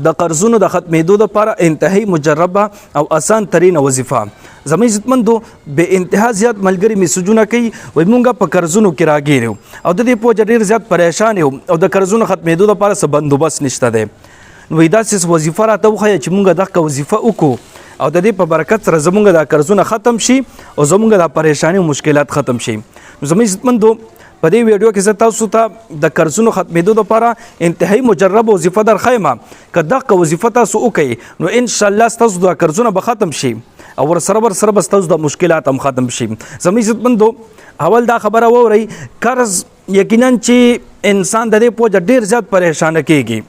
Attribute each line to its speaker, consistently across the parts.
Speaker 1: د قرضونو د ختمېدو دپاره انتهایی مجربه او اسان ترینه وظیفه. زموږ عزتمندو بې انتها زیات ملګري میسجونه کوي وایي مونږ په قرضونو کې راګیر یو او د دې په وجه ډېر زیات پریشان یو او د قرضونو ختمېدو دپاره څه بندوبست نشته دی. نو وایي داسې وظیفه راته وښیه چې مونږ دغه وظیفه وکړو او د دې په برکت سره زمونږ دا قرضونه ختم شي او زمونږ دا پریشانی او مشکلات ختم شي. نو زموږ عزتمندو په دې ویډیو کې زه تاسو ته د قرضونو ختمېدو لپاره انتهایی مجربه وظیفه درښیم. که دغه وظیفه تاسو وکړئ نو انشاءالله ستاسو دا قرضونه به ختم شي او ورسره به ستاسو د مشکلات هم ختم شي. زموږ عزتمندو اول دا خبره واورئ، قرض یقینا چې انسان د دې په وجه ډېر زیات پریشانه کیږي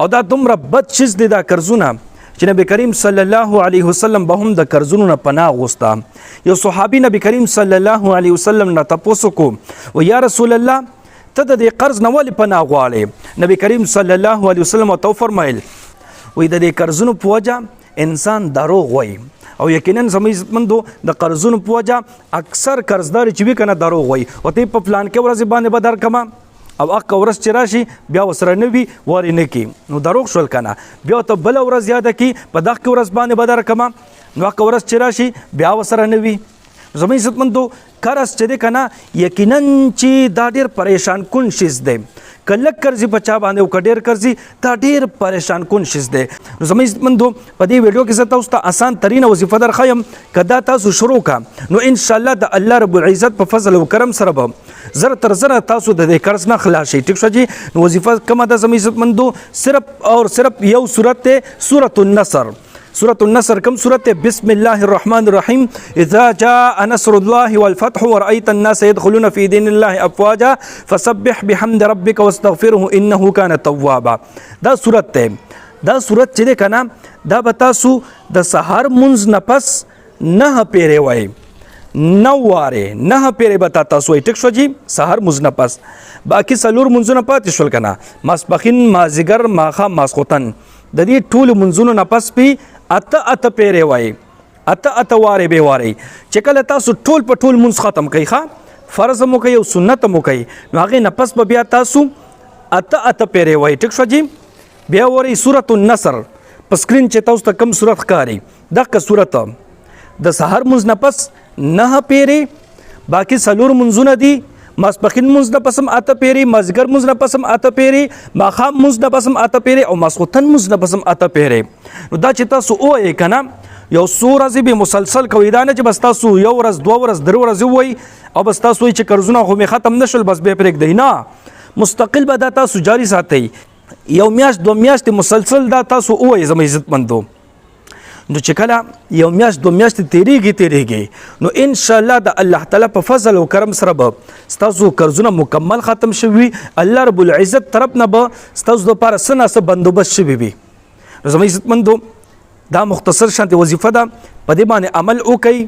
Speaker 1: او دا دومره بد چیز دی دا قرضونه چې نبی کریم صلی الله علیه وسلم به هم د قرضونو نه پناه غوسته. یو صحابي نبی کریم صلی الله علیه وسلم نه تپوس وکړو و یا رسول الله ته د دې قرض نه ولې پناه غواړې؟ نبی کریم صلی الله علیه وسلم ورته وفرمیل وایي د دې قرضونو په وجه انسان دروغ وایي او یقینا زموږ عزتمندو د قرضونو په وجه اکثر قرضدار چې وي که نه دروغ وایي ورته په پلان کې ورځې باندې به درکمه او هغه ورځ چې راشي بیا ورسره نه وي وارې نه کړي نو دروغ شول که نه، بیا ورته بله ورځ یاده کړي په دغه ورځ باندې به درکمه نو هغه ورځ چې راشي بیا ورسره نه وي. زموږ عزتمندو قرض چې دی که نه یقینا چې دا ډېر پریشان کن شیز دی. که لږ قرض په چا باندې او که ډېر قرض دا ډېر پریشان کن شیز دی. نو زموږ عزتمندو په دې ویډیو کې زه تاسو ته اسان ترینه وظیفه درښیم. که دا تاسو شروع کړه نو انشاءالله د الله رب العزت په فضل او کرم سره به زر تر زره تاسو د دې قرض نه خلاص شئ. ټیک شو جی. نو وظیفه کومه ده زموږ عزتمندو؟ صرف اور صرف یو صورت دی، سورة النصر. سورة النصر كم سورة؟ بسم الله الرحمن الرحيم. إذا جاء نصر الله والفتح ورأيت الناس يدخلون في دين الله أفواجا فسبح بحمد ربك واستغفره إنه كان توابا. دا سورة ته دا سورة چې ده کنه دا به تاسو د سحر منځ نه پس 9 پیرې وایي، 9 وارې 9 پیرې به تاسو وایي. ټیک شو جی. سحر منځ نه پس باقي 4 منځونه پاتې شول کنه، ماسپښین، مازدیګر، ماښام، ماسخوتن. د دې ټولو منځونو نه پس پې اته پیرې وایي، اته وارې به وارئ. چې کله تاسو ټول په ټول منځ ختم کوئ، ښه فرض مو کوي او سنت مو کوي، نو هغې نه پس به بیا تاسو اته پیرې وایي. ټیک شو جی. بیا وایي سورة النصر. په سکرین چې تاسو ته کوم صورت ښکاري دغه صورت د سحر منځ نه پس 9 پیرې، باقي 4 منځونه دي. ماسپښین منځ نه پس هم 8 پیرې، مازدیګر منځ نه پس هم 8 پیرې، ماښام منځ نه پس هم 8 پیرې او ماسخوتن منځ نه پس هم 8 پیرې. نو دا چې تاسو ووایئ که نه یو څو ورځې به مسلسل کوئ، دا نه چې بس تاسو یو ورځ 2 ورځ 3 ورځې ووایئ او بس تاسو وایئ چې قرضونه خو مې ختم نه شول بس بیا پرېږدئ. نه، مستقل به دا تاسو جاري ساتئ. یو میاشت 2 میاشتې مسلسل دا تاسو ووایئ زموږ عزتمندو. نو چې کله یو میاشت 2 میاشتې تیریږي نو انشاءالله د الله تعالی په فضل او کرم سره به ستاسو قرضونه مکمل ختم شوي. الله رب العزت طرف نه به ستاسو دپاره څه نه څه بندوبست شوي وي. نو زموږ عزتمندو دا مختصر شانتې وظیفه ده، په دې باندې عمل وکړئ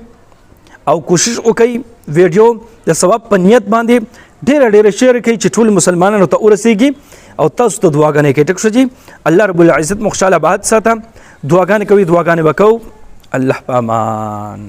Speaker 1: او کوشش وکړئ ویډیو د ثواب په نیت باندې ډېره شیر کړئ چې ټول مسلمانانو ته ورسیږي او تاسو ته دعاګانې کوئ. ټیک شو جی. الله رب العزت مو خوشحاله اباد ساته. دعاګانې کوي، دعاګانې به کوو. الله په امان.